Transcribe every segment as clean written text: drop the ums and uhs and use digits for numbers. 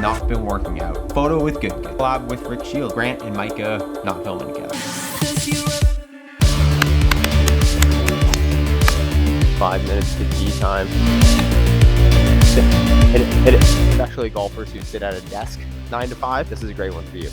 Not been working out. Photo with Good. Collab with Rick Shield. Grant and Micah not filming together. 5 minutes to tea time. Hit it, hit it. Especially golfers who sit at a desk 9 to 5. This is a great one for you.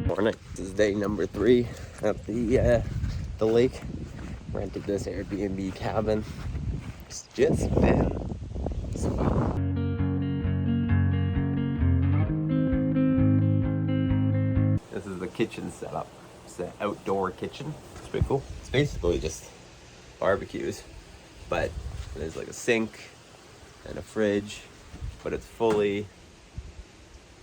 Morning. This is day number 3 at the lake. Rented this Airbnb cabin. It's just been sweet. This is the kitchen setup. It's an outdoor kitchen. It's pretty cool. It's basically just barbecues, but there's like a sink and a fridge, but it's fully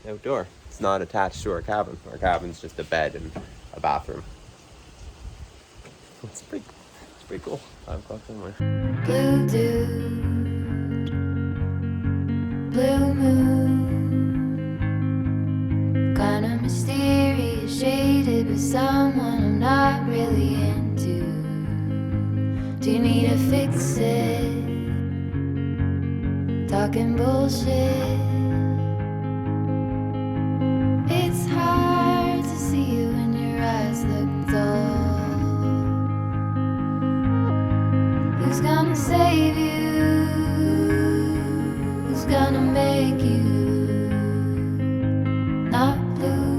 outdoor. It's not attached to our cabin. Our cabin's just a bed and a bathroom. It's pretty cool. 5 o'clock somewhere. Blue dude, blue moon, kinda mysterious, shaded with someone I'm not really into. Do you need to fix it? Talking bullshit. It's hard to see you when your eyes look dull. Who's gonna save you? Who's gonna make you not blue?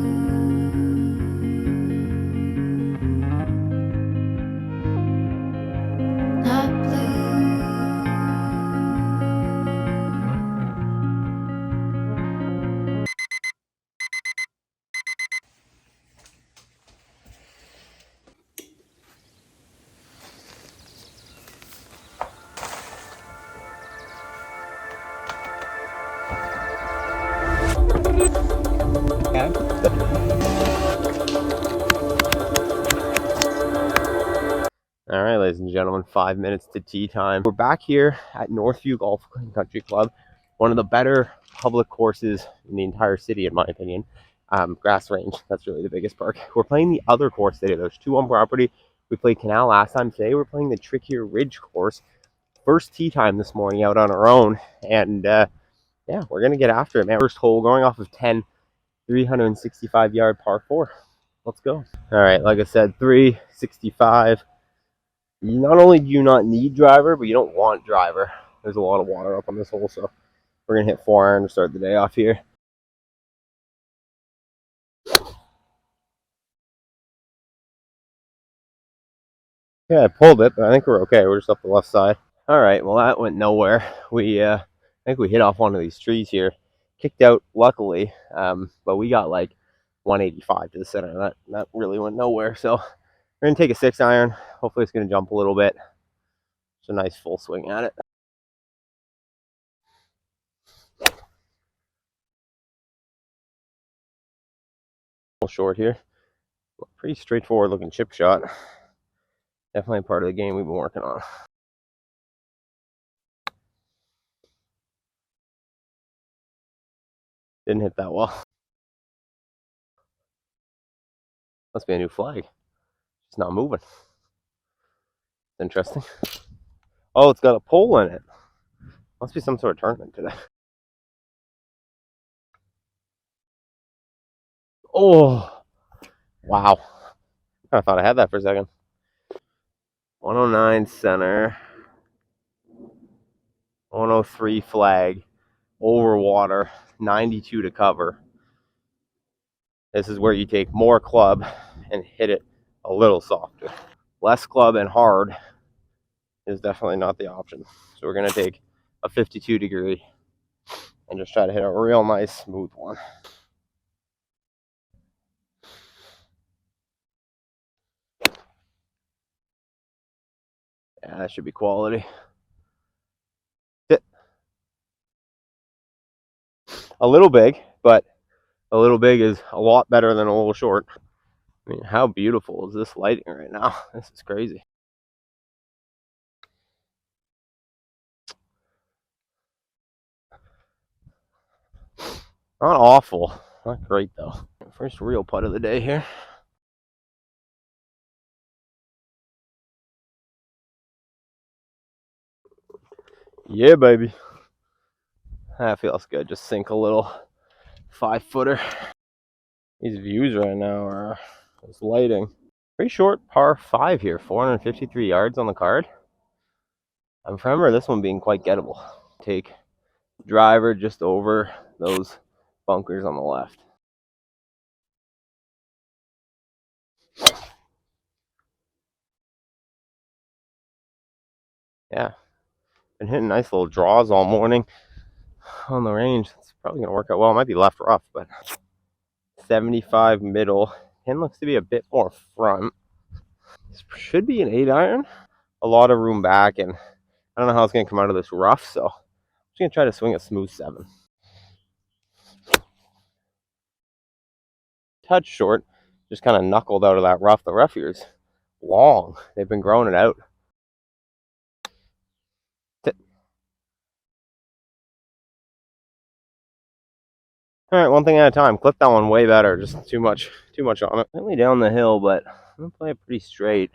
Not blue. All right, ladies and gentlemen, 5 minutes to tea time. We're back here at Northview Golf and Country Club, one of the better public courses in the entire city, in my opinion. Grass range, that's really the biggest perk. We're playing the other course today. There's 2 on property. We played Canal last time. Today we're playing the trickier Ridge course. First tee time this morning out on our own, and yeah, we're gonna get after it, man. First hole going off of 10, 365-yard par 4. Let's go. All right, like I said, 365. Not only do you not need driver, but you don't want driver. There's a lot of water up on this hole, so we're going to hit 4 iron to start the day off here. Yeah, I pulled it, but I think we're okay. We're just up the left side. All right, well, that went nowhere. I think we hit off one of these trees here. Kicked out, luckily, but we got like 185 to the center. That really went nowhere, so we're going to take a 6 iron. Hopefully it's going to jump a little bit. It's a nice full swing at it. Short here. Pretty straightforward looking chip shot. Definitely part of the game we've been working on. Didn't hit that well. Must be a new flag. It's not moving. Interesting. Oh, it's got a pole in it. Must be some sort of tournament today. Oh, wow. I thought I had that for a second. 109 center. 103 flag. Over water. 92 to cover. This is where you take more club and hit it a little softer. Less club and hard is definitely not the option. So we're going to take a 52 degree and just try to hit a real nice smooth one. Yeah, that should be quality. Hit. A little big, but a little big is a lot better than a little short. I mean, how beautiful is this lighting right now? This is crazy. Not awful. Not great though. First real putt of the day here. Yeah, baby. That feels good. Just sink a little 5-footer. These views right now are this lighting. Pretty short par 5 here, 453 yards on the card. I remember this one being quite gettable. Take driver just over those bunkers on the left. Yeah, been hitting nice little draws all morning on the range. It's probably going to work out well. It might be left rough, but 75 middle. Pin looks to be a bit more front. This should be an 8-iron. A lot of room back, and I don't know how it's going to come out of this rough, so I'm just going to try to swing a smooth 7. Touch short, just kind of knuckled out of that rough. The rough here is long. They've been growing it out. All right, one thing at a time. Clip that one way better. Just too much on it. Slightly down the hill, but I'm gonna play it pretty straight.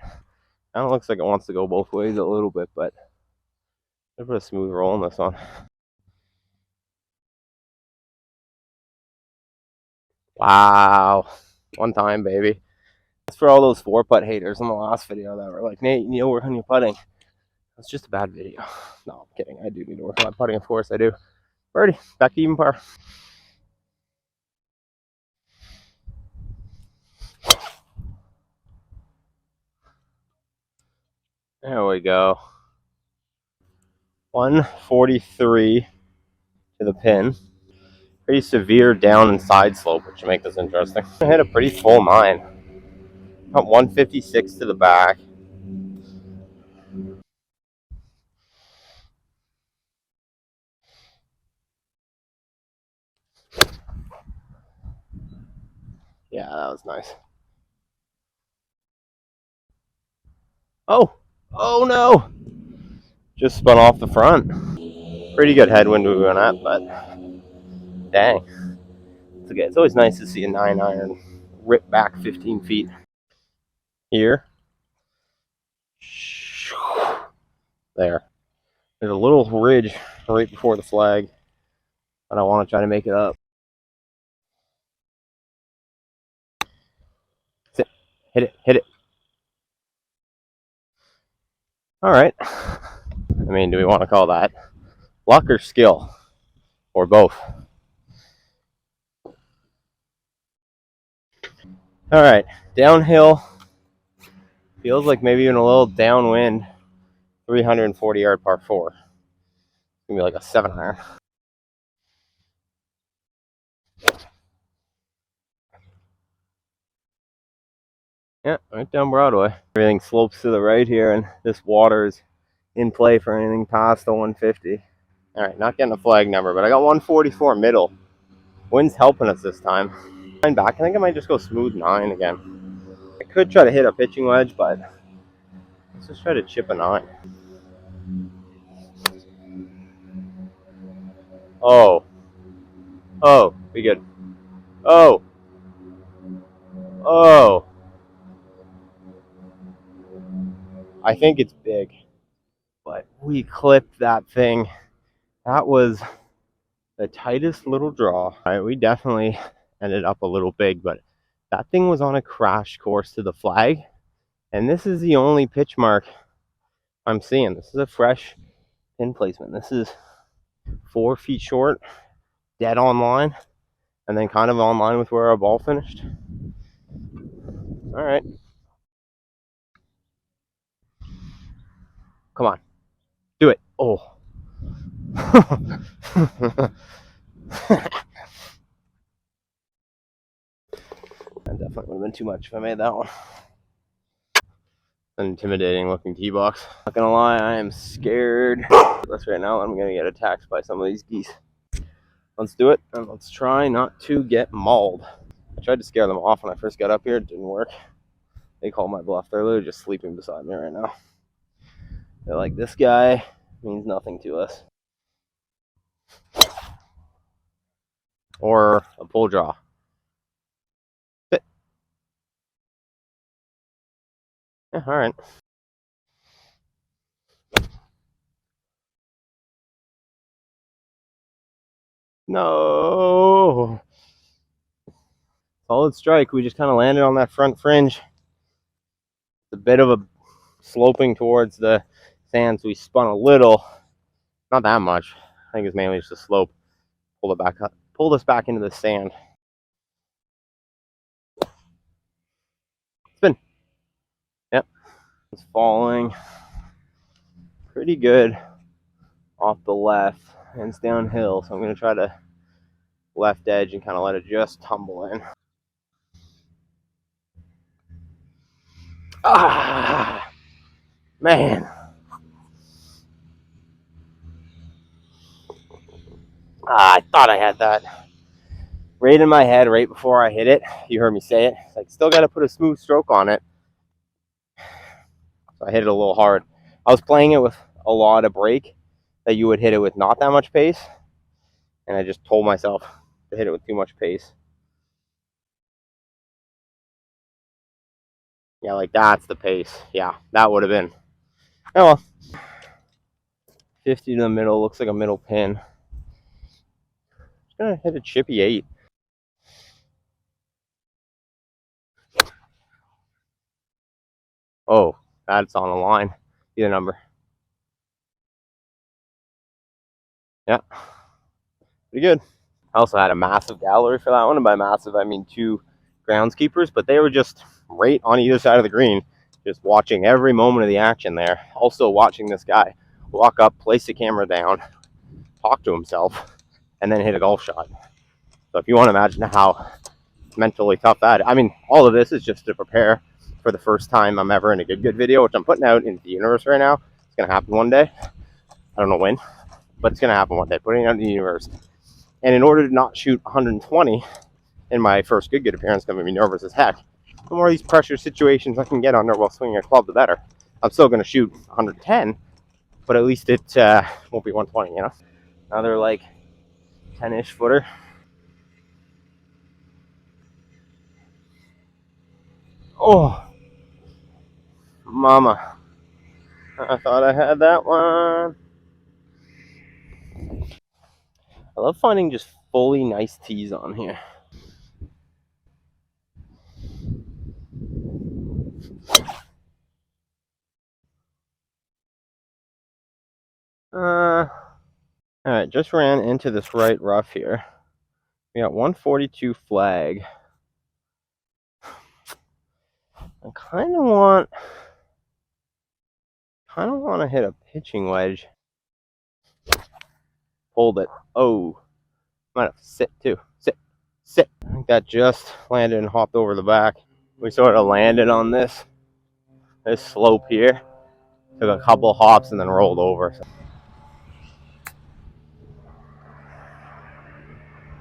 Now it looks like it wants to go both ways a little bit, but I'm gonna put a smooth roll on this one. Wow, one time, baby. That's for all those 4-putt haters in the last video that were like, Nate, you need to work on your putting. That's just a bad video. No, I'm kidding. I do need to work on my putting, of course I do. Birdie, back to even par. There we go. 143 to the pin. Pretty severe down and side slope, which will make this interesting. I hit a pretty full 9. About 156 to the back. Yeah, that was nice. Oh no! Just spun off the front. Pretty good headwind we went at, but dang. It's okay. It's always nice to see a 9-iron rip back 15 feet. Here. There. There's a little ridge right before the flag, but I want to try to make it up. Sit. Hit it. All right. I mean, do we want to call that luck or skill? Or both? All right. Downhill. Feels like maybe even a little downwind. 340-yard par 4. It's going to be like a 7-iron. Yeah, right down Broadway. Everything slopes to the right here, and this water is in play for anything past the 150. All right, not getting a flag number, but I got 144 middle. Wind's helping us this time. 9 back. I think I might just go smooth 9 again. I could try to hit a pitching wedge, but let's just try to chip a 9. Oh, be good. Oh. I think it's big, but we clipped that thing. That was the tightest little draw. All right, we definitely ended up a little big, but that thing was on a crash course to the flag, and this is the only pitch mark I'm seeing. This is a fresh pin placement. This is 4 feet short, dead on line, and then kind of on line with where our ball finished. All right. Come on. Do it. Oh. That definitely would have been too much if I made that one. An intimidating looking tee box. Not gonna lie, I am scared. That's right now. I'm gonna get attacked by some of these geese. Let's do it, and let's try not to get mauled. I tried to scare them off when I first got up here. It didn't work. They called my bluff. They're literally just sleeping beside me right now. They're like, this guy means nothing to us. Or a pull draw. Yeah, all right. No. Solid strike. We just kind of landed on that front fringe. It's a bit of a sloping towards the sands. We spun a little, not that much. I think it's mainly just a slope. Pulled it back up, pulled us back into the sand. Spin. Yep. It's falling pretty good off the left, and it's downhill. So I'm going to try to left edge and kind of let it just tumble in. Ah, man. I thought I had that right in my head right before I hit it. You heard me say it. It's like, still got to put a smooth stroke on it. So I hit it a little hard. I was playing it with a lot of break, that you would hit it with not that much pace, and I just told myself to hit it with too much pace. Yeah, like that's the pace. Yeah, that would have been. Oh well. 50 to the middle, looks like a middle pin. Just gonna hit a chippy 8. Oh, that's on the line. See the number. Yeah, pretty good. I also had a massive gallery for that one, and by massive I mean 2 groundskeepers, but they were just right on either side of the green, just watching every moment of the action there. Also watching this guy walk up, place the camera down, talk to himself, and then hit a golf shot. So if you want to imagine how mentally tough that is. I mean, all of this is just to prepare for the first time I'm ever in a good video, which I'm putting out into the universe right now. It's going to happen one day. I don't know when, but it's going to happen one day, putting it out in the universe. And in order to not shoot 120 in my first good appearance, I'm going to be nervous as heck. The more of these pressure situations I can get under while swinging a club, the better. I'm still going to shoot 110, but at least it won't be 120, you know? Another like 10-ish footer. Oh, mama. I thought I had that one. I love finding just fully nice tees on here. Alright, just ran into this right rough here. We got 142 flag. I kind of want to hit a pitching wedge. Hold it. Oh, might have to sit too. Sit. I think that just landed and hopped over the back. We sort of landed on this slope here. Took a couple hops and then rolled over.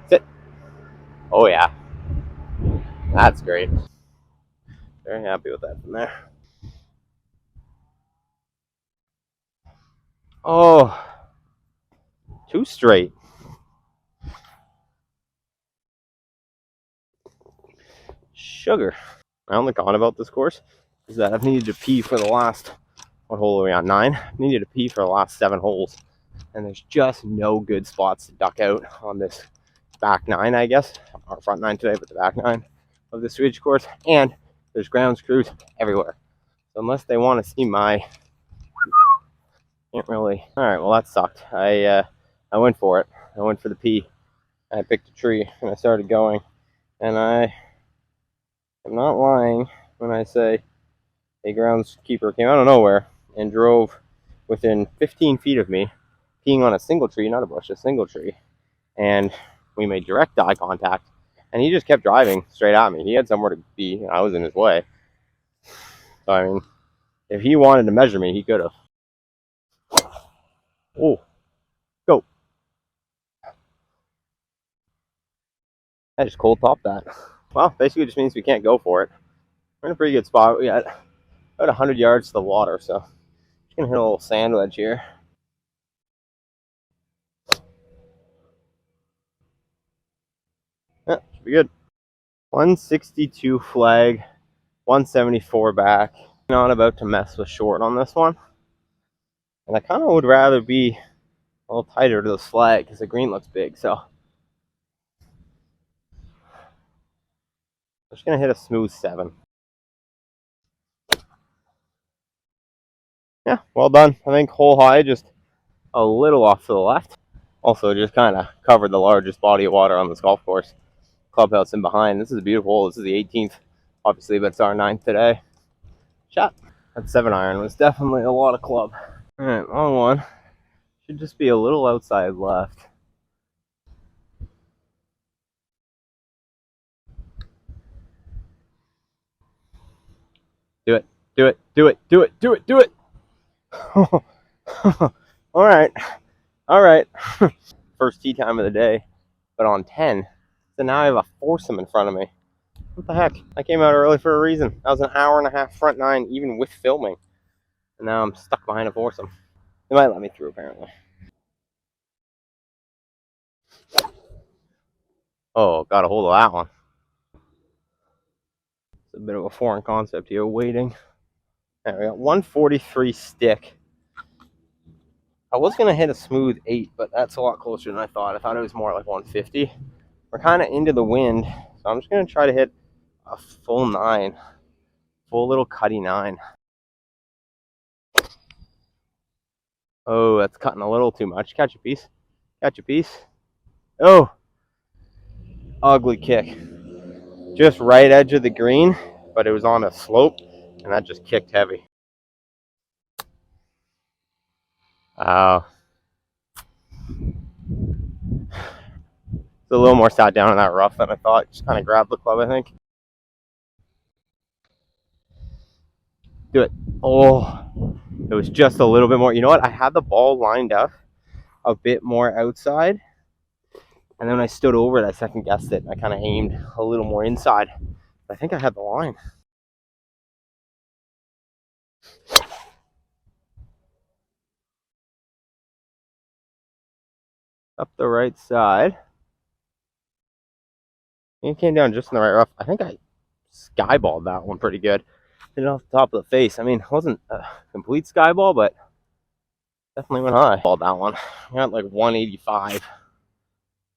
Sit. Oh yeah, that's great. Very happy with that from there. Oh, 2 straight. Sugar. My only con about this course is that I've needed to pee for the last, what hole are we on, 9? I've needed to pee for the last 7 holes, and there's just no good spots to duck out on this back 9, I guess. Our front 9 today, but the back 9 of the Swedish course, and there's ground screws everywhere. So unless they want to see my, can't really. All right, well that sucked. I went for it. I went for the pee. I picked a tree and I started going, and I am not lying when I say a groundskeeper came out of nowhere and drove within 15 feet of me, peeing on a single tree, not a bush, a single tree. And we made direct eye contact, and he just kept driving straight at me. He had somewhere to be, and I was in his way. So, I mean, if he wanted to measure me, he could have. Oh, go. I just cold topped that. Well, basically it just means we can't go for it. We're in a pretty good spot. We got about 100 yards to the water, so just gonna hit a little sand wedge here. Yeah, should be good. 162 flag, 174 back. Not about to mess with short on this one. And I kind of would rather be a little tighter to this flag because the green looks big. So I'm just going to hit a smooth 7. Yeah, well done. I think hole high, just a little off to the left. Also, just kind of covered the largest body of water on this golf course. Clubhouse in behind. This is a beautiful hole. This is the 18th, obviously, but it's our 9th today. Shot. That 7 iron was definitely a lot of club. All right, long one. Should just be a little outside left. Do it, do it, do it, do it, do it, do it. All right, all right. First tee time of the day, but on 10. So now I have a foursome in front of me. What the heck? I came out early for a reason. That was an hour and a half front 9, even with filming. And now I'm stuck behind a foursome. They might let me through, apparently. Oh, got a hold of that one. It's a bit of a foreign concept here, waiting. There we got 143 stick. I was going to hit a smooth 8, but that's a lot closer than I thought. I thought it was more like 150. We're kind of into the wind, so I'm just going to try to hit a full 9. Full little cutty 9. Oh, that's cutting a little too much. Catch a piece. Catch a piece. Oh, ugly kick. Just right edge of the green, but it was on a slope, and that just kicked heavy. Oh. It's a little more sat down in that rough than I thought. Just kind of grabbed the club, I think. Do it. Oh, it was just a little bit more. You know what? I had the ball lined up a bit more outside, and then when I stood over it, I second guessed it. I kind of aimed a little more inside. I think I had the line. Up the right side. It came down just in the right rough. I think I skyballed that one pretty good. Hit it off the top of the face. I mean, it wasn't a complete skyball, but definitely went high. Balled that one. I got like 185.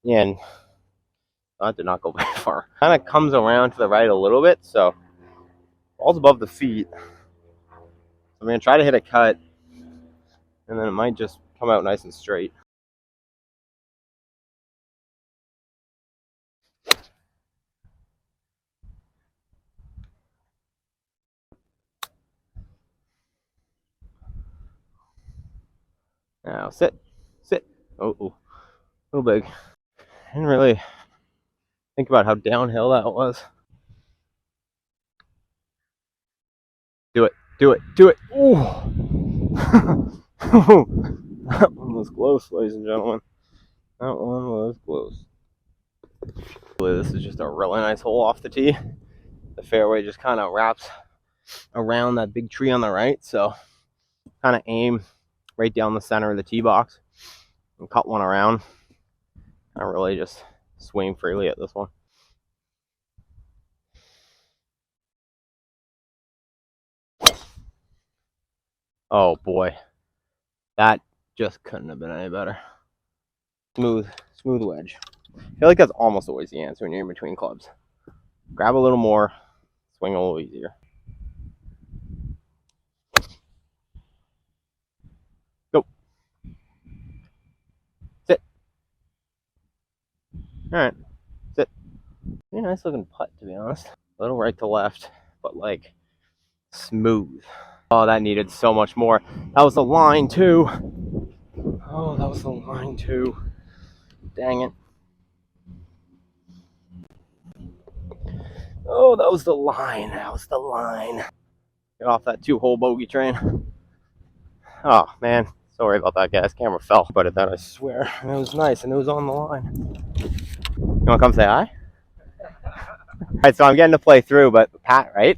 Yeah, and that did not go very far. Kind of comes around to the right a little bit, so ball's above the feet. I'm going to try to hit a cut, and then it might just come out nice and straight. Now sit, sit. Oh, a little big. I didn't really think about how downhill that was. Do it, do it, do it. Ooh. That one was close, ladies and gentlemen. That one was close. This is just a really nice hole off the tee. The fairway just kind of wraps around that big tree on the right, so kind of aim right down the center of the tee box and cut one around. I really just swing freely at this one. Oh boy, that just couldn't have been any better. Smooth wedge. I feel like that's almost always the answer when you're in between clubs. Grab a little more, swing a little easier. Go. Sit. All right, sit. Pretty nice looking putt, to be honest. A little right to left, but like smooth. Oh, that needed so much more. That was the line too. Oh, that was the line too. Dang it. Oh, that was the line. That was the line. Get off that 2-hole bogey train. Oh, man. Sorry about that, guys. Camera fell. But it, that I swear. And it was nice, and it was on the line. You want to come say hi? All right, so I'm getting to play through, but Pat, right?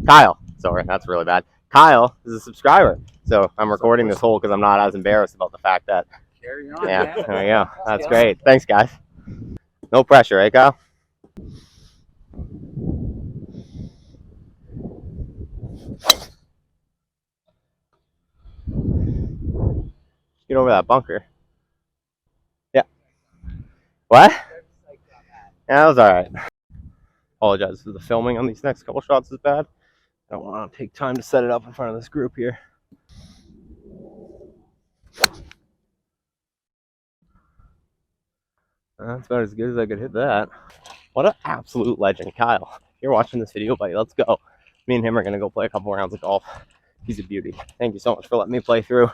Kyle. Sorry, that's really bad. Kyle is a subscriber. So I'm recording this hole because I'm not as embarrassed about the fact that. Carry on. Yeah, there we go. That's great. Thanks, guys. No pressure, right, Kyle? Get over that bunker. Yeah. What? Yeah, that was all right. Apologize for the filming on these next couple shots is bad. I don't want to take time to set it up in front of this group here. That's about as good as I could hit that. What an absolute legend, Kyle. If you're watching this video, buddy, let's go. Me and him are going to go play a couple rounds of golf. He's a beauty. Thank you so much for letting me play through.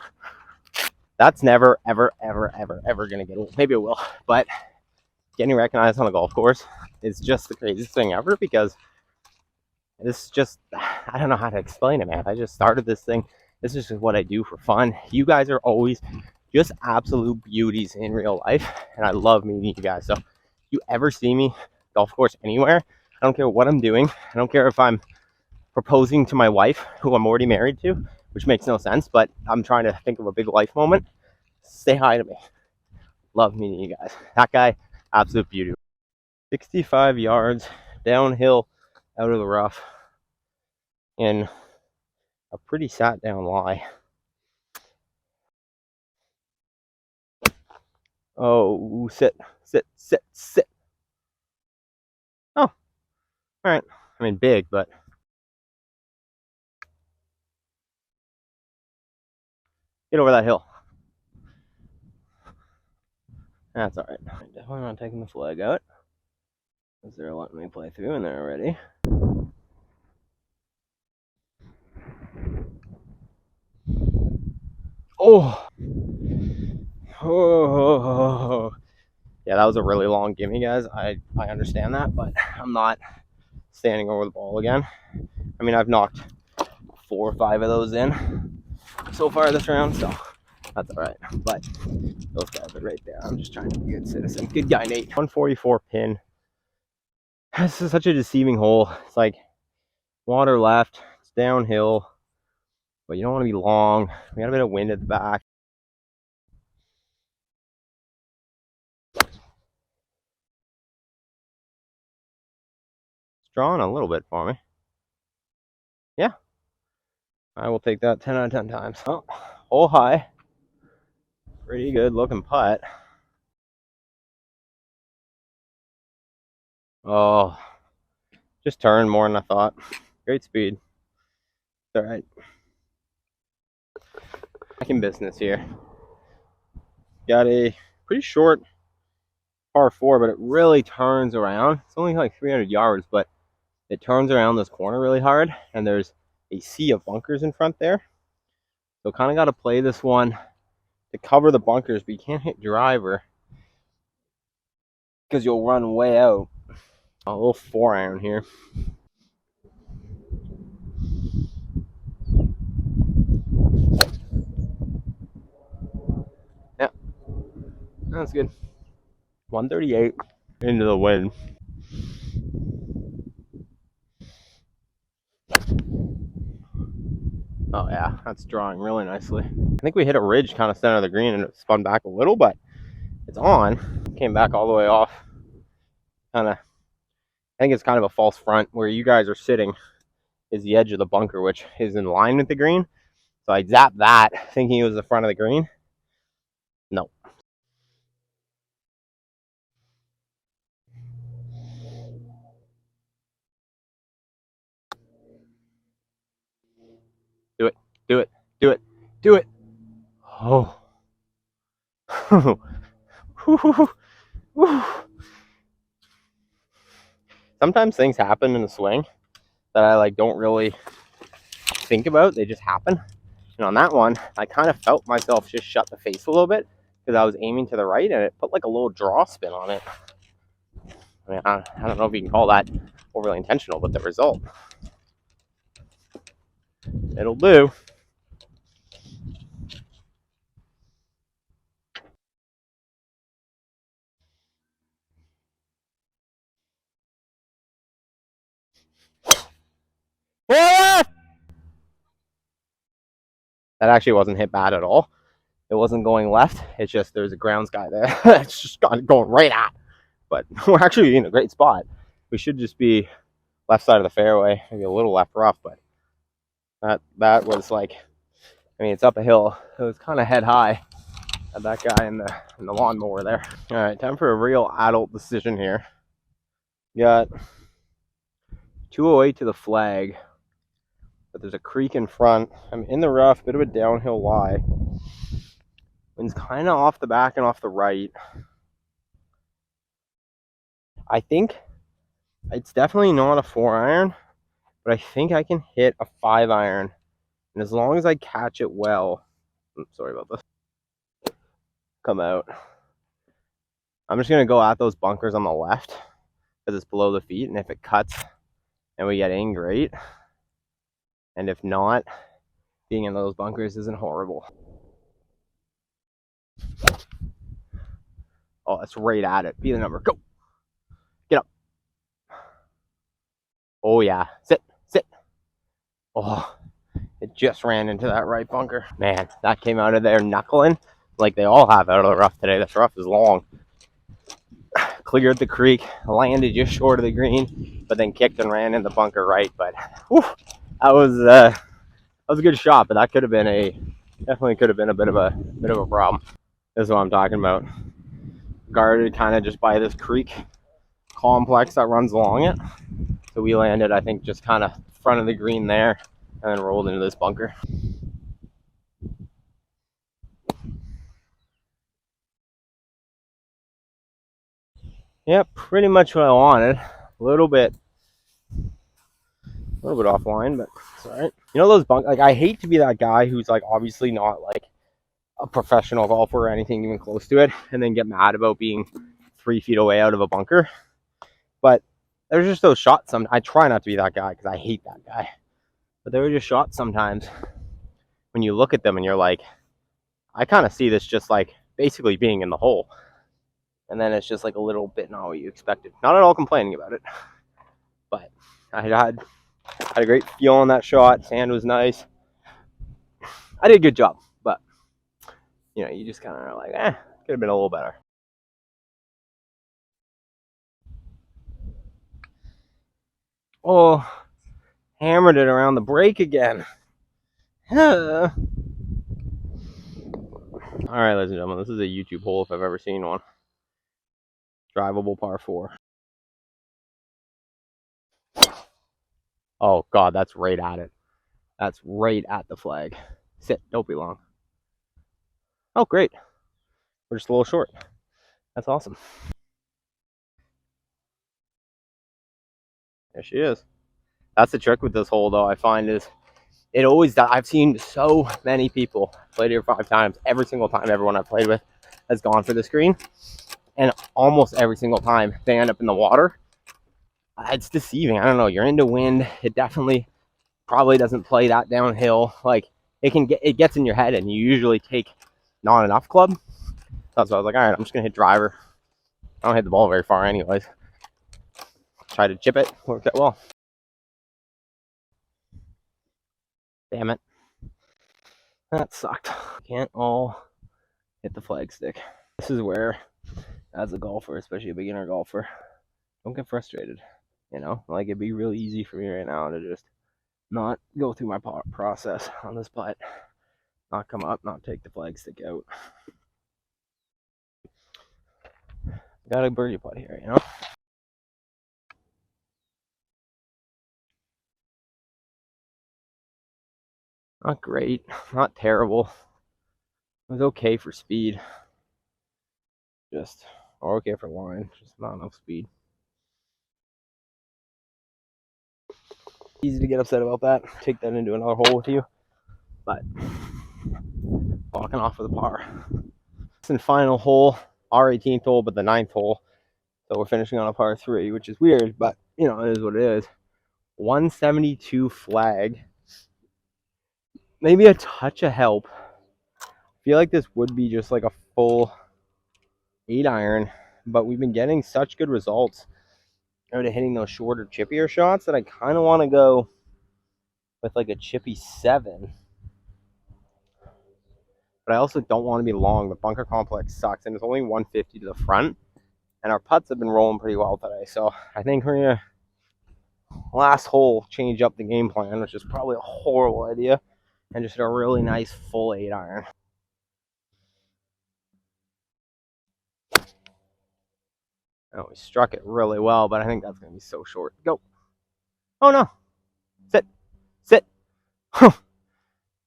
That's never, ever, ever, ever, ever going to get old. Maybe it will. But getting recognized on the golf course is just the craziest thing ever, because this just, I don't know how to explain it, man. I just started this thing. This is just what I do for fun. You guys are always just absolute beauties in real life, and I love meeting you guys. So if you ever see me golf course anywhere, I don't care what I'm doing. I don't care if I'm proposing to my wife, who I'm already married to, which makes no sense, but I'm trying to think of a big life moment. Say hi to me. Love meeting you guys. That guy, absolute beauty. 65 yards downhill out of the rough in a pretty sat down lie. Oh, sit. Oh, all right. I mean, big, but get over that hill. That's all right. Definitely not taking the flag out, because they're letting me play through and they're already. Oh. Oh. Yeah, that was a really long gimme, guys. I understand that, but I'm not standing over the ball again. I mean, I've knocked 4 or 5 of those in so far this round, so that's all right. But those guys are right there. I'm just trying to be a good citizen. Good guy, Nate. 144 pin. This is such a deceiving hole. It's like water left, it's downhill, but you don't want to be long. We got a bit of wind at the back. It's drawn a little bit for me. Yeah, I will take that 10 out of 10 times. Oh, hole high. Pretty good looking putt. Oh, just turned more than I thought. Great speed. It's all right. Back in business here. Got a pretty short par 4, but it really turns around. It's only like 300 yards, but it turns around this corner really hard, and there's a sea of bunkers in front there. So kind of got to play this one to cover the bunkers, but you can't hit driver because you'll run way out. A little 4-iron here. Yeah, that's good. 138 into the wind. Oh yeah, that's drawing really nicely. I think we hit a ridge kind of center of the green and it spun back a little, but it's on. Came back all the way off. Kind of, I think it's kind of a false front. Where you guys are sitting is the edge of the bunker, which is in line with the green. So I zapped that, thinking it was the front of the green. No. Do it, do it, do it, do it. Oh. Sometimes things happen in the swing that I don't really think about. They just happen. And on that one, I kind of felt myself just shut the face a little bit because I was aiming to the right, and it put like a little draw spin on it. I mean, I don't know if you can call that overly intentional, but the result, it'll do. That actually wasn't hit bad at all. It wasn't going left. It's just there's a grounds guy there. It's just going right at. But we're actually in a great spot. We should just be left side of the fairway, maybe a little left rough, but that was like, I mean, it's up a hill. It was kind of head high. Had that guy in the lawnmower there. All right, time for a real adult decision here. Got 208 to the flag, but there's a creek in front. I'm in the rough, bit of a downhill lie. Wind's kind of off the back and off the right. I think it's definitely not a 4-iron, but I think I can hit a 5-iron. And as long as I catch it well, sorry about this, come out. I'm just going to go at those bunkers on the left because it's below the feet. And if it cuts and we get in, great. And if not, being in those bunkers isn't horrible. Oh, that's right at it. Be the number. Go. Get up. Oh, yeah. Sit. Sit. Oh, it just ran into that right bunker. Man, that came out of there knuckling like they all have out of the rough today. This rough is long. Cleared the creek, landed just short of the green, but then kicked and ran in the bunker right. But whew, that was a good shot, but that could have been definitely could have been a bit of a problem. This is what I'm talking about. Guarded kind of just by this creek complex that runs along it. So we landed, I think, just kind of front of the green there, and then rolled into this bunker. Yep, pretty much what I wanted. A little bit offline, but it's all right. You know those like I hate to be that guy who's like obviously not like a professional golfer or anything even close to it, and then get mad about being 3 feet away out of a bunker. But there's just those shots. I try not to be that guy because I hate that guy. But there are just shots sometimes when you look at them and you're like, I kind of see this just like basically being in the hole. And then it's just like a little bit not what you expected. Not at all complaining about it. But I had a great feel on that shot. Sand was nice. I did a good job. But, you know, you just kind of are like, could have been a little better. Oh, hammered it around the break again. All right, ladies and gentlemen, this is a YouTube hole if I've ever seen one. Drivable par 4. Oh, God, that's right at it. That's right at the flag. Sit, don't be long. Oh, great. We're just a little short. That's awesome. There she is. That's the trick with this hole, though, I find is it always does. I've seen so many people played here 5 times. Every single time everyone I've played with has gone for this green. And almost every single time they end up in the water. It's deceiving. I don't know. You're into wind. It definitely probably doesn't play that downhill. Like it gets in your head, and you usually take not enough club. That's why I was like, all right, I'm just gonna hit driver. I don't hit the ball very far, anyways. Try to chip it. Worked out well. Damn it. That sucked. Can't all hit the flag stick. This is where, as a golfer, especially a beginner golfer, don't get frustrated. You know, like it'd be really easy for me right now to just not go through my process on this putt, not come up, not take the flag stick out. Got a birdie putt here, you know? Not great, not terrible. It was okay for speed. Or okay for line, just not enough speed. Easy to get upset about that. Take that into another hole with you. But walking off with a par. It's in final hole, our 18th hole, but the 9th hole. So we're finishing on a par 3, which is weird, but you know, it is what it is. 172 flag. Maybe a touch of help. I feel like this would be just like a full 8-iron, but we've been getting such good results out of hitting those shorter, chippier shots that I kind of want to go with like a chippy 7. But I also don't want to be long. The bunker complex sucks, and it's only 150 to the front. And our putts have been rolling pretty well today. So I think we're going to, last hole, change up the game plan, which is probably a horrible idea, and just hit a really nice full 8-iron. Oh, we struck it really well, but I think that's going to be so short. Go. Oh, no. Sit. Sit. All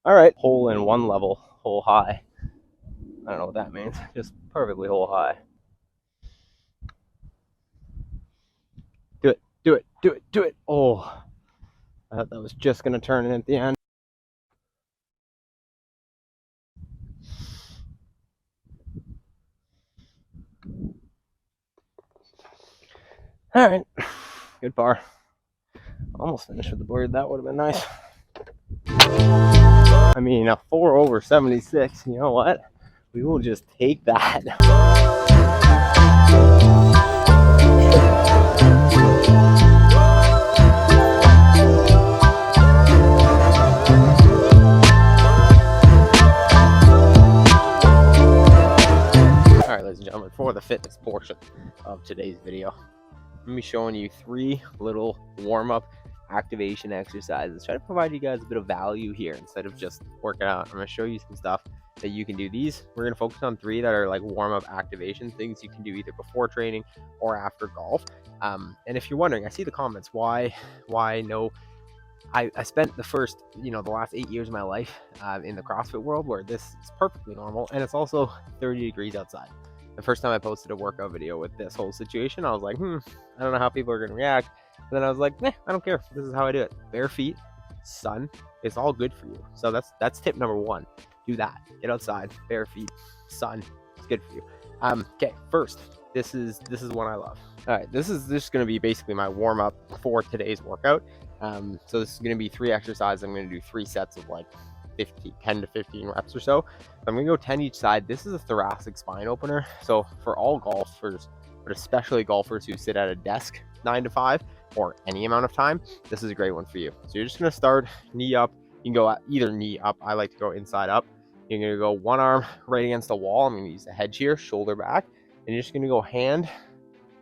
right. Hole in one level. Hole high. I don't know what that means. Just perfectly hole high. Do it. Do it. Do it. Do it. Oh. I thought that was just going to turn in at the end. All right. Good par. Almost finished with the bird. That would have been nice. I mean, a 4 over 76. You know what? We will just take that. All right, ladies and gentlemen, for the fitness portion of today's video, I'm going to be showing you 3 little warm-up activation exercises. Try to provide you guys a bit of value here instead of just working out. I'm going to show you some stuff that you can do. We're going to focus on 3 that are like warm-up activation things you can do either before training or after golf. And if you're wondering, I see the comments, why no? I spent the last 8 years of my life in the CrossFit world where this is perfectly normal, and it's also 30 degrees outside. The first time I posted a workout video with this whole situation, I was like, I don't know how people are going to react. And then I was like, I don't care. This is how I do it. Bare feet, sun, it's all good for you. So that's tip number 1. Do that. Get outside, bare feet, sun. It's good for you. Okay, first, this is one I love. All right, this is going to be basically my warm up for today's workout. So this is going to be 3 exercises. I'm going to do 3 sets of like 10 to 15 reps or so. I'm going to go 10 each side. This is a thoracic spine opener. So for all golfers, but especially golfers who sit at a desk 9 to 5 or any amount of time, this is a great one for you. So you're just going to start knee up. You can go either knee up. I like to go inside up. You're going to go one arm right against the wall. I'm going to use the hedge here, shoulder back, and you're just going to go hand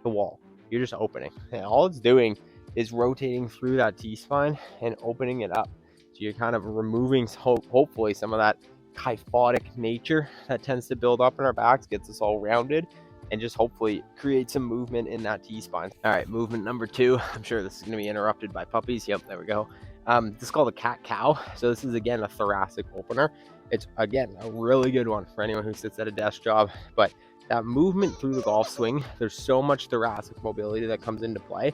the wall. You're just opening. And all it's doing is rotating through that T-spine and opening it up. So you're kind of removing, hopefully, some of that kyphotic nature that tends to build up in our backs, gets us all rounded, and just hopefully create some movement in that T-spine. All right, movement number 2. I'm sure this is going to be interrupted by puppies. Yep, there we go. This is called a cat-cow. So this is, again, a thoracic opener. It's, again, a really good one for anyone who sits at a desk job. But that movement through the golf swing, there's so much thoracic mobility that comes into play.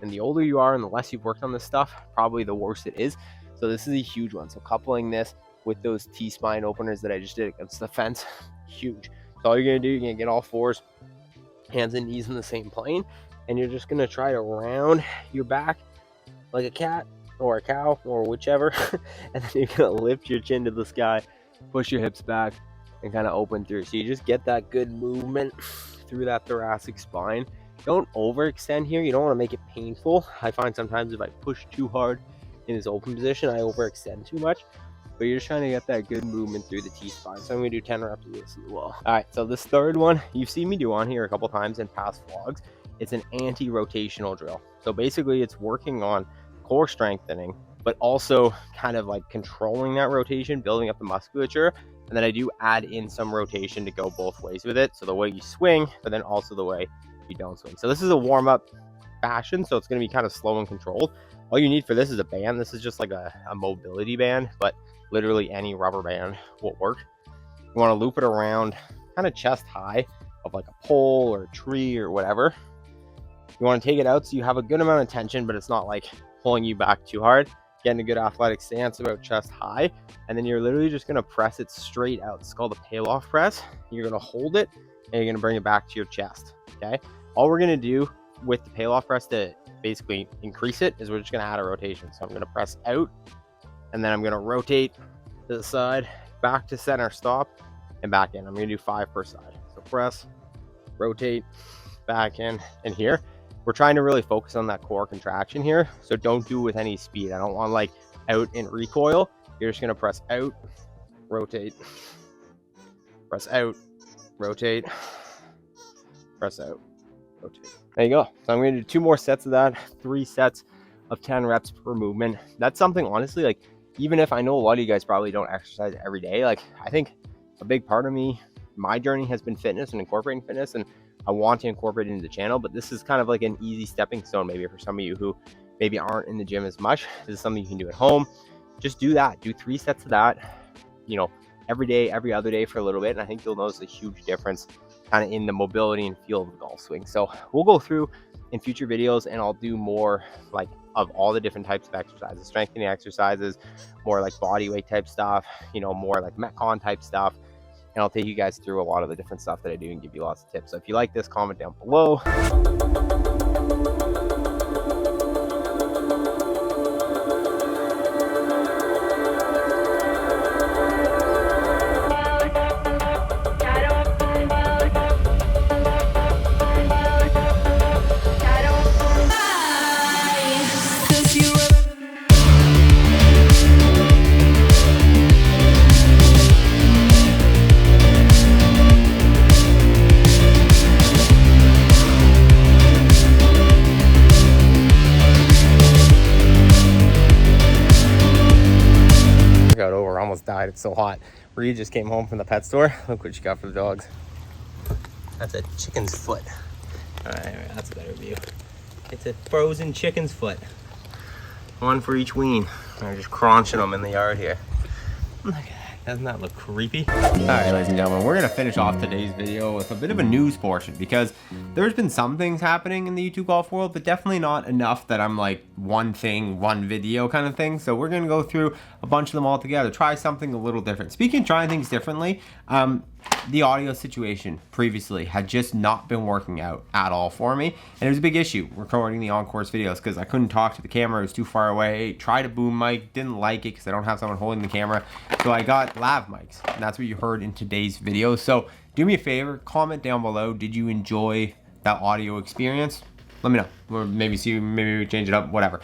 And the older you are and the less you've worked on this stuff, probably the worse it is. So this is a huge one. So coupling this with those T-spine openers that I just did against the fence, huge. So all you're going to do, you're going to get all 4s, hands and knees in the same plane, and you're just going to try to round your back like a cat or a cow or whichever, and then you're going to lift your chin to the sky, push your hips back, and kind of open through. So you just get that good movement through that thoracic spine. Don't overextend here. You don't want to make it painful. I find sometimes if I push too hard in this open position, I overextend too much. But you're just trying to get that good movement through the T-spine. So I'm going to do 10 reps of this as well. All right, so this third one, you've seen me do on here a couple times in past vlogs. It's an anti-rotational drill. So basically it's working on core strengthening, but also kind of like controlling that rotation, building up the musculature. And then I do add in some rotation to go both ways with it. So the way you swing, but then also the way you don't swing. So this is a warm-up fashion, so it's going to be kind of slow and controlled. All you need for this is a band. This is just like a mobility band, but literally any rubber band will work. You want to loop it around kind of chest high of like a pole or a tree or whatever. You want to take it out so you have a good amount of tension, but it's not like pulling you back too hard. Getting a good athletic stance about chest high, and then you're literally just going to press it straight out. It's called a peel-off press. You're going to hold it and you're going to bring it back to your chest. Okay, all we're going to do with the peel-off press to basically increase it is we're just going to add a rotation. So I'm going to press out, and then I'm going to rotate to the side, back to center, stop, and back in. I'm going to do 5 per side. So press, rotate, back in, and here. We're trying to really focus on that core contraction here. So don't do it with any speed. I don't want like out and recoil. You're just going to press out, rotate, press out, rotate, press out, rotate. There you go. So I'm going to do 2 more sets of that, 3 sets of 10 reps per movement. That's something, honestly, like, even if I know a lot of you guys probably don't exercise every day, like, I think a big part of me, my journey has been fitness and incorporating fitness. And I want to incorporate it into the channel, but this is kind of like an easy stepping stone maybe for some of you who maybe aren't in the gym as much. This is something you can do at home. Just do that. Do 3 sets of that, you know, every day, every other day for a little bit. And I think you'll notice a huge difference kind of in the mobility and feel of the golf swing. So we'll go through in future videos and I'll do more like of all the different types of exercises, strengthening exercises, more like body weight type stuff, you know, more like Metcon type stuff. And I'll take you guys through a lot of the different stuff that I do and give you lots of tips. So if you like this, comment down below. Almost died. It's so hot. Reed just came home from the pet store. Look what she got for the dogs. That's a chicken's foot. All right, that's a better view. It's a frozen chicken's foot. One for each wean. They're just crunching them in the yard here. Look at that. Doesn't that look creepy? All right, ladies and gentlemen, we're gonna finish off today's video with a bit of a news portion because there's been some things happening in the YouTube golf world, but definitely not enough that I'm like one thing, one video kind of thing. So we're gonna go through a bunch of them all together, try something a little different. Speaking of trying things differently, the audio situation previously had just not been working out at all for me, and it was a big issue recording the on-course videos because I couldn't talk to the camera. It was too far away. Tried a boom mic, didn't like it because I don't have someone holding the camera, so I got lav mics, and that's what you heard in today's video. So do me a favor, comment down below, did you enjoy that audio experience? Let me know, or maybe we change it up, whatever.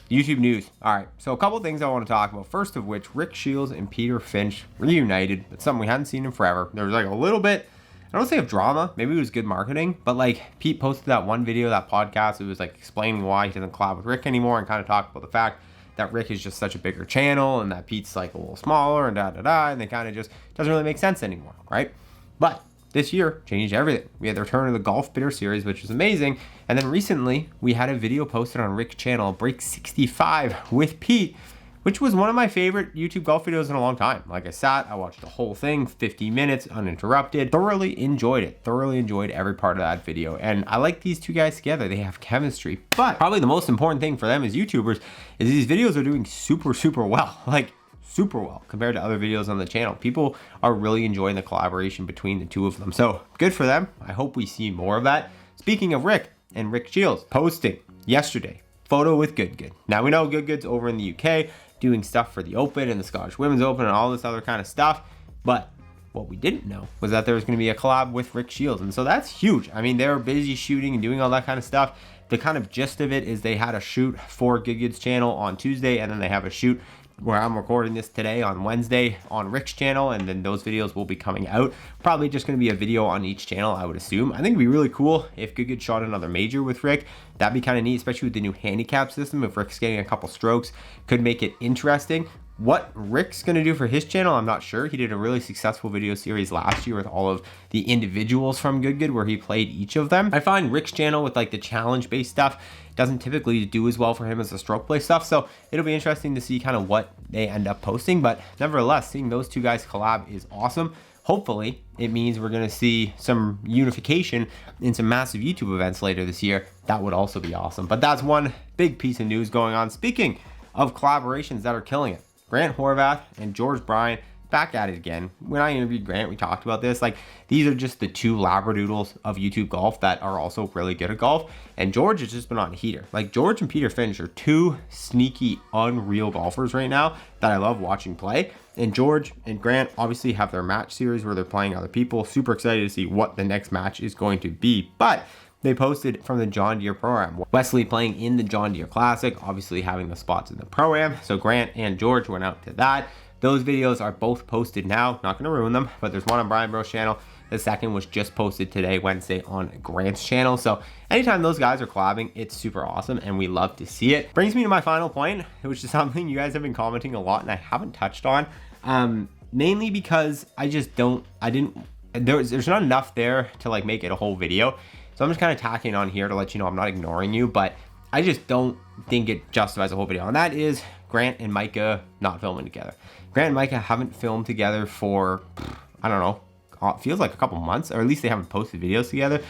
YouTube news. All right, so a couple things I want to talk about. First of which, Rick Shields and Peter Finch reunited. It's something we hadn't seen in forever. There was like a little bit, I don't say of drama, maybe it was good marketing, but like Pete posted that one video, that podcast, it was like explaining why he doesn't collab with Rick anymore and kind of talked about the fact that Rick is just such a bigger channel and that Pete's like a little smaller and and they kind of just doesn't really make sense anymore, right? But this year changed everything. We had the return of the Golf Bitter series, which was amazing. And then recently we had a video posted on Rick's channel, Break 65 with Pete, which was one of my favorite YouTube golf videos in a long time. Like I watched the whole thing, 50 minutes uninterrupted, thoroughly enjoyed it, thoroughly enjoyed every part of that video. And I like these two guys together. They have chemistry, but probably the most important thing for them as YouTubers is these videos are doing super, super well. Like super well compared to other videos on the channel. People are really enjoying the collaboration between the two of them. So good for them. I hope we see more of that. Speaking of Rick and Rick Shields, posting yesterday, photo with Good. Now we know Good's over in the UK doing stuff for the Open and the Scottish Women's Open and all this other kind of stuff. But what we didn't know was that there was going to be a collab with Rick Shields. And so that's huge. I mean, they were busy shooting and doing all that kind of stuff. The kind of gist of it is they had a shoot for Good's channel on Tuesday, and then they have a shoot where I'm recording this today on Wednesday on Rick's channel, and then those videos will be coming out. Probably just going to be a video on each channel, I would assume. I think it'd be really cool if Good shot another major with Rick. That'd be kind of neat, especially with the new handicap system. If Rick's getting a couple strokes, could make it interesting. What Rick's going to do for his channel, I'm not sure. He did a really successful video series last year with all of the individuals from Good where he played each of them. I find Rick's channel with like the challenge-based stuff doesn't typically do as well for him as the stroke play stuff. So it'll be interesting to see kind of what they end up posting. But nevertheless, seeing those two guys collab is awesome. Hopefully, it means we're going to see some unification in some massive YouTube events later this year. That would also be awesome. But that's one big piece of news going on. Speaking of collaborations that are killing it, Grant Horvath and George Bryan back at it again. When I interviewed Grant, we talked about this. Like, these are just the two labradoodles of YouTube golf that are also really good at golf. And George has just been on a heater. Like, George and Peter Finch are two sneaky, unreal golfers right now that I love watching play. And George and Grant obviously have their match series where they're playing other people. Super excited to see what the next match is going to be. But they posted from the John Deere Pro-Am. Wesley playing in the John Deere Classic, obviously having the spots in the Pro-Am. So Grant and George went out to that. Those videos are both posted now. Not going to ruin them, but there's one on Brian Bro's channel. The second was just posted today, Wednesday, on Grant's channel. So anytime those guys are collabing, it's super awesome, and we love to see it. Brings me to my final point, which is something you guys have been commenting a lot, and I haven't touched on. Mainly because I didn't there's not enough there to like make it a whole video. So I'm just kind of tacking on here to let you know I'm not ignoring you, but I just don't think it justifies a whole video. And that is Grant and Micah not filming together. Grant and Micah haven't filmed together for, I don't know, it feels like a couple months, or at least they haven't posted videos together.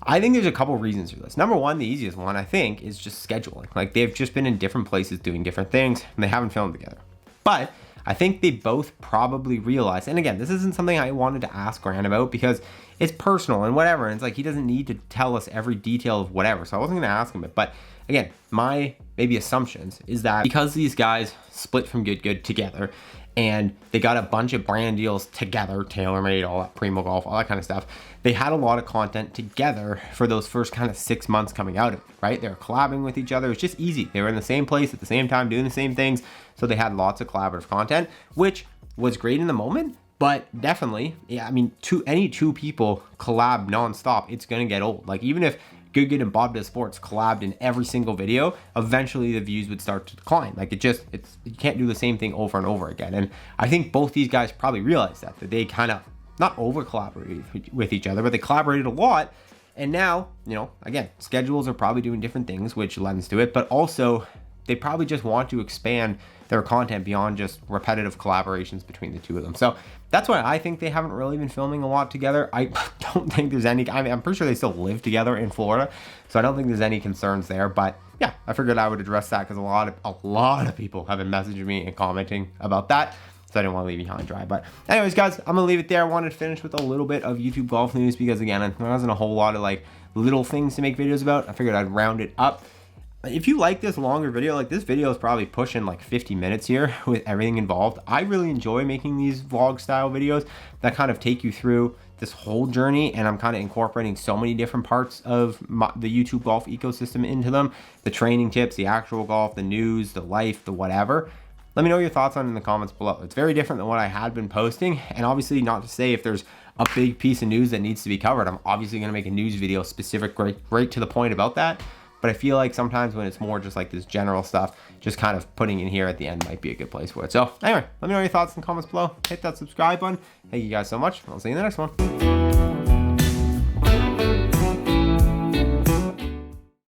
I think there's a couple reasons for this. Number one, the easiest one, I think, is just scheduling. Like, they've just been in different places doing different things, and they haven't filmed together. But I think they both probably realize, and again, this isn't something I wanted to ask Grant about because it's personal and whatever, and it's like he doesn't need to tell us every detail of whatever, so I wasn't going to ask him it. But again, my maybe assumptions is that because these guys split from Good Good together, and they got a bunch of brand deals together, TaylorMade, all that, Primo Golf, all that kind of stuff. They had a lot of content together for those first kind of 6 months coming out of it, right? They were collabing with each other. It was just easy. They were in the same place at the same time, doing the same things. So they had lots of collaborative content, which was great in the moment, but definitely, yeah, I mean, any two people collab nonstop, it's going to get old. Like, even if Good Good and Bob Does Sports collabed in every single video, eventually the views would start to decline. Like, you can't do the same thing over and over again. And I think both these guys probably realized that they kind of not over collaborated with each other, but they collaborated a lot. And now, you know, again, schedules are probably doing different things, which lends to it, but also they probably just want to expand their content beyond just repetitive collaborations between the two of them. So that's why I think they haven't really been filming a lot together. I don't think there's any, I mean, I'm pretty sure they still live together in Florida, so I don't think there's any concerns there. But yeah, I figured I would address that because a lot of people have been messaging me and commenting about that. So I didn't want to leave you high and dry. But anyways, guys, I'm going to leave it there. I wanted to finish with a little bit of YouTube golf news because, again, there wasn't a whole lot of like little things to make videos about. I figured I'd round it up. If you like this longer video, like this video is probably pushing like 50 minutes here with everything involved. I really enjoy making these vlog style videos that kind of take you through this whole journey, and I'm kind of incorporating so many different parts of the YouTube golf ecosystem into them. The training tips, the actual golf, the news, the life, the whatever. Let me know your thoughts on it in the comments below. It's very different than what I had been posting, and obviously not to say if there's a big piece of news that needs to be covered, I'm obviously going to make a news video specific, right to the point about that. But I feel like sometimes when it's more just like this general stuff, just kind of putting in here at the end might be a good place for it. So anyway, let me know your thoughts in the comments below. Hit that subscribe button. Thank you guys so much. I'll see you in the next one.